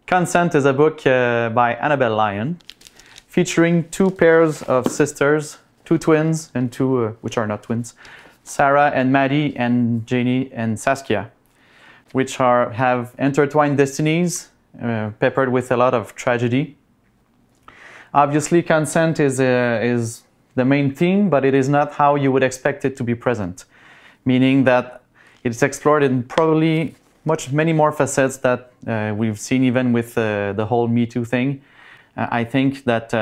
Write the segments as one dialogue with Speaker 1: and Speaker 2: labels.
Speaker 1: Consent is a book by Annabel Lyon, featuring two pairs of sisters, two twins and two, which are not twins, Sarah and Maddie and Janie and Saskia, which have intertwined destinies, peppered with a lot of tragedy. Obviously, consent is the main theme, but it is not how you would expect it to be present, meaning that it's explored in probably many more facets that we've seen even with the whole Me Too thing. I think that,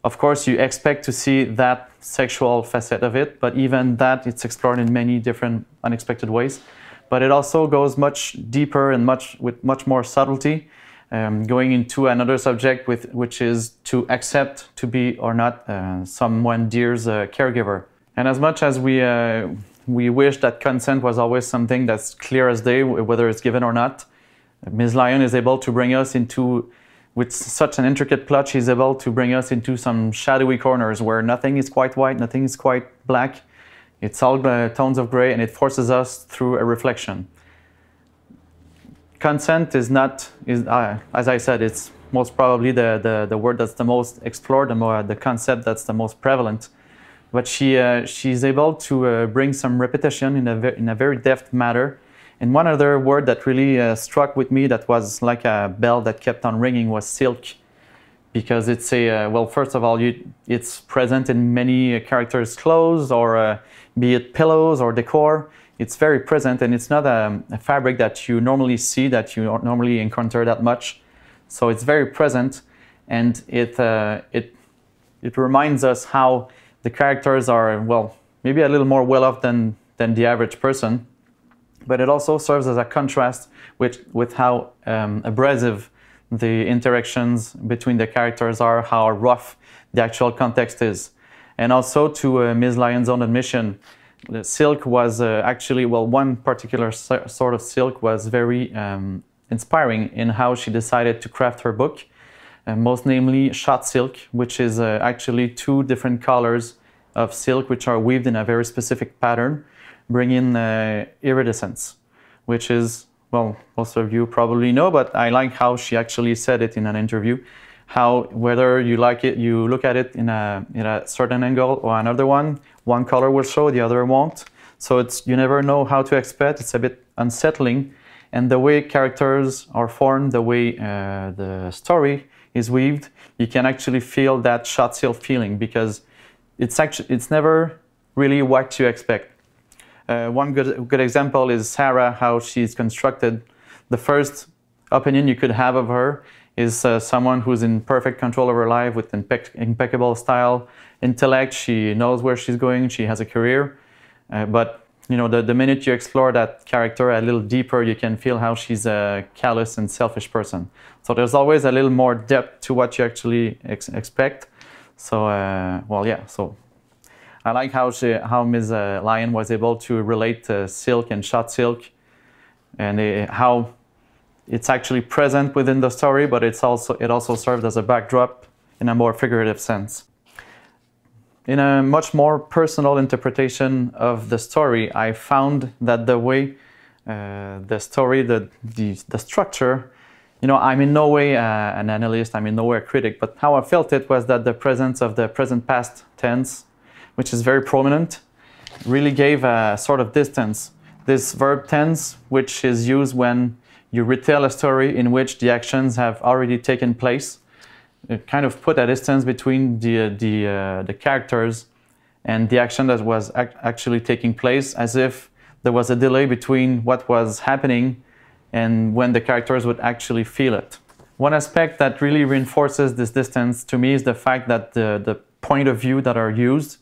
Speaker 1: of course, you expect to see that sexual facet of it, but even that, it's explored in many different unexpected ways. But it also goes much deeper and with much more subtlety, going into another subject which is to accept to be or not someone dear's caregiver. And as much as we wish that consent was always something that's clear as day, whether it's given or not, Ms. Lyon is able to bring us into, with such an intricate plot, she's able to bring us into some shadowy corners where nothing is quite white, nothing is quite black. It's all tones of gray, and it forces us through a reflection. Consent is not, as I said, it's most probably the word that's the most explored, the concept that's the most prevalent. But she's able to bring some repetition in a very deft manner. And one other word that really struck with me, that was like a bell that kept on ringing, was silk. Because it's well, first of all, it's present in many characters' clothes, or be it pillows or decor. It's very present, and it's not a fabric that you normally see, that you normally encounter that much. So it's very present, and it reminds us how the characters are, well, maybe a little more well-off than the average person, but it also serves as a contrast with how abrasive the interactions between the characters are, how rough the actual context is. And also, to Ms. Lyon's own admission, the silk was actually, well, one particular sort of silk was very inspiring in how she decided to craft her book. Most namely shot silk, which is actually two different colors of silk which are weaved in a very specific pattern, bringing iridescence, which is, well, most of you probably know, but I like how she actually said it in an interview, how whether you like it, you look at it in a certain angle or another one color will show, the other won't. So you never know how to expect. It's a bit unsettling. And the way characters are formed, the way the story is weaved, you can actually feel that shot silk feeling, because it's never really what you expect. One good example is Sarah, how she's constructed. The first opinion you could have of her is someone who's in perfect control of her life, with impeccable style, intellect. She knows where she's going, she has a career. But you know, the minute you explore that character a little deeper, you can feel how she's a callous and selfish person. So there's always a little more depth to what you actually expect. So, well, yeah, so I like how Ms. Lyon was able to relate silk and shot silk, and how it's actually present within the story, but it also served as a backdrop in a more figurative sense. In a much more personal interpretation of the story, I found that the way the story, the structure, you know, I'm in no way an analyst, I'm in no way a critic, but how I felt it was that the presence of the present past tense, which is very prominent, really gave a sort of distance. This verb tense, which is used when you retell a story in which the actions have already taken place, it kind of put a distance between the characters and the action that was actually taking place, as if there was a delay between what was happening and when the characters would actually feel it. One aspect that really reinforces this distance to me is the fact that the point of view that are used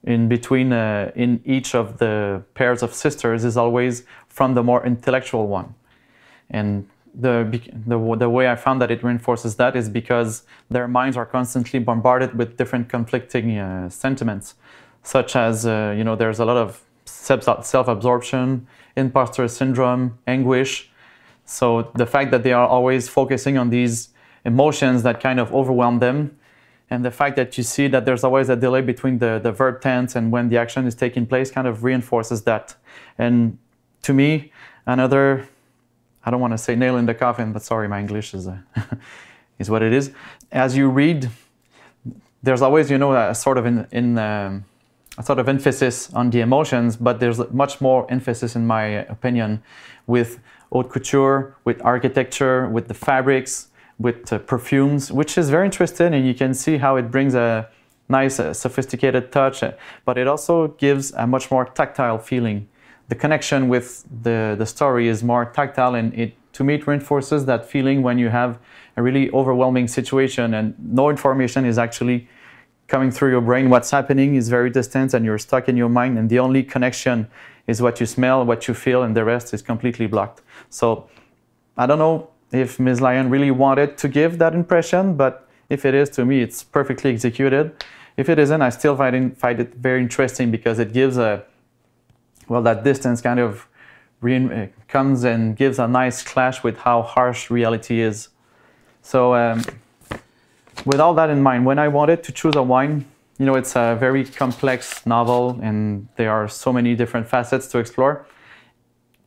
Speaker 1: in between in each of the pairs of sisters is always from the more intellectual one. And the way I found that it reinforces that is because their minds are constantly bombarded with different conflicting sentiments, such as, you know, there's a lot of self-absorption, imposter syndrome, anguish. So the fact that they are always focusing on these emotions that kind of overwhelm them, and the fact that you see that there's always a delay between the verb tense and when the action is taking place kind of reinforces that. And to me, another I don't want to say nail in the coffin, but sorry, my English is, is what it is. As you read, there's always, you know, a sort of a sort of emphasis on the emotions, but there's much more emphasis, in my opinion, with haute couture, with architecture, with the fabrics, with perfumes, which is very interesting, and you can see how it brings a nice, sophisticated touch, but it also gives a much more tactile feeling. The connection with the story is more tactile, and to me it reinforces that feeling when you have a really overwhelming situation and no information is actually coming through your brain. What's happening is very distant and you're stuck in your mind, and the only connection is what you smell, what you feel, and the rest is completely blocked. So I don't know if Ms. Lyon really wanted to give that impression, but if it is, to me it's perfectly executed. If it isn't, I still find it very interesting, because it gives that distance kind of comes and gives a nice clash with how harsh reality is. So with all that in mind, when I wanted to choose a wine, you know, it's a very complex novel and there are so many different facets to explore.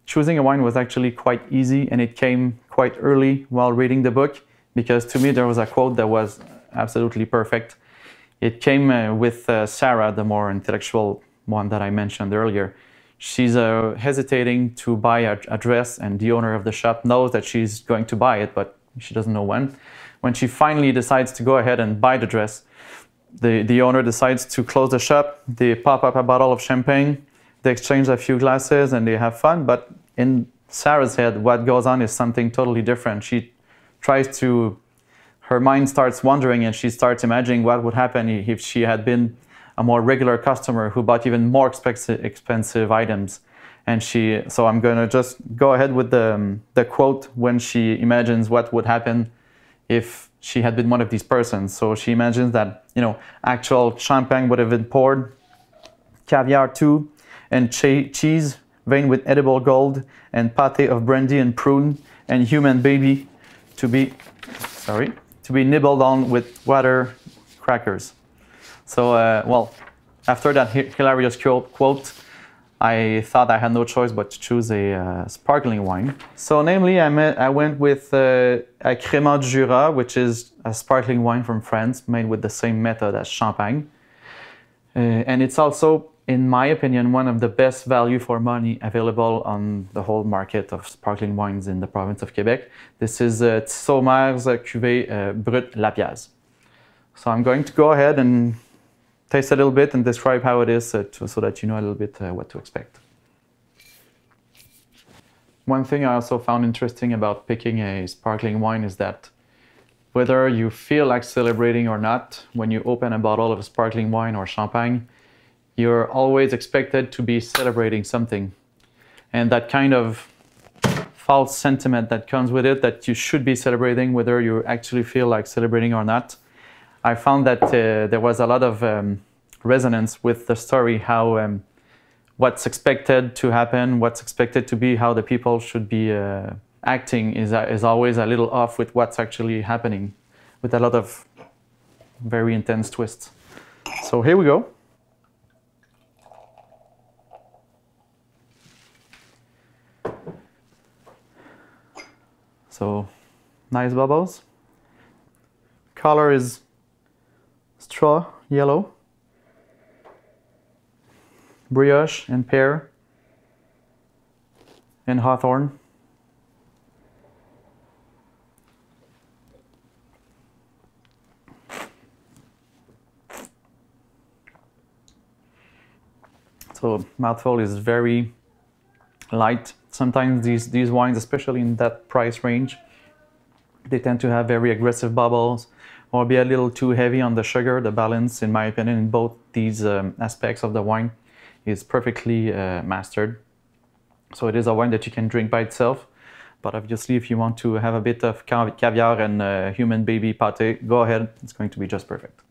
Speaker 1: Choosing a wine was actually quite easy, and it came quite early while reading the book, because to me there was a quote that was absolutely perfect. It came with Sarah, the more intellectual one that I mentioned earlier. She's hesitating to buy a dress, and the owner of the shop knows that she's going to buy it, but she doesn't know when. When she finally decides to go ahead and buy the dress, the owner decides to close the shop. They pop up a bottle of champagne, they exchange a few glasses, and they have fun. But in Sarah's head, what goes on is something totally different. She tries to, her mind starts wandering, and she starts imagining what would happen if she had been a more regular customer who bought even more expensive items. And so I'm going to just go ahead with the quote when she imagines what would happen if she had been one of these persons. So she imagines that, you know, actual champagne would have been poured, caviar too, and cheese veined with edible gold, and pâté of brandy and prune, and human baby to be nibbled on with water crackers. So, well, after that hilarious quote, I thought I had no choice but to choose a sparkling wine. So namely, I went with a Crémant Jura, which is a sparkling wine from France, made with the same method as champagne. And it's also, in my opinion, one of the best value for money available on the whole market of sparkling wines in the province of Quebec. This is Tissot-Maire's cuvée Brut Lapiaz. So I'm going to go ahead and taste a little bit and describe how it is so that you know a little bit what to expect. One thing I also found interesting about picking a sparkling wine is that whether you feel like celebrating or not, when you open a bottle of sparkling wine or champagne, you're always expected to be celebrating something. And that kind of false sentiment that comes with it, that you should be celebrating whether you actually feel like celebrating or not, I found that there was a lot of resonance with the story, how what's expected to happen, what's expected to be, how the people should be acting is always a little off with what's actually happening, with a lot of very intense twists. So here we go. So nice bubbles. Color is straw yellow, brioche and pear and hawthorn. So mouthful is very light. Sometimes these wines, especially in that price range, they tend to have very aggressive bubbles or be a little too heavy on the sugar. The balance, in my opinion, in both these aspects of the wine is perfectly mastered. So it is a wine that you can drink by itself, but obviously if you want to have a bit of caviar and human baby pâté, go ahead, it's going to be just perfect.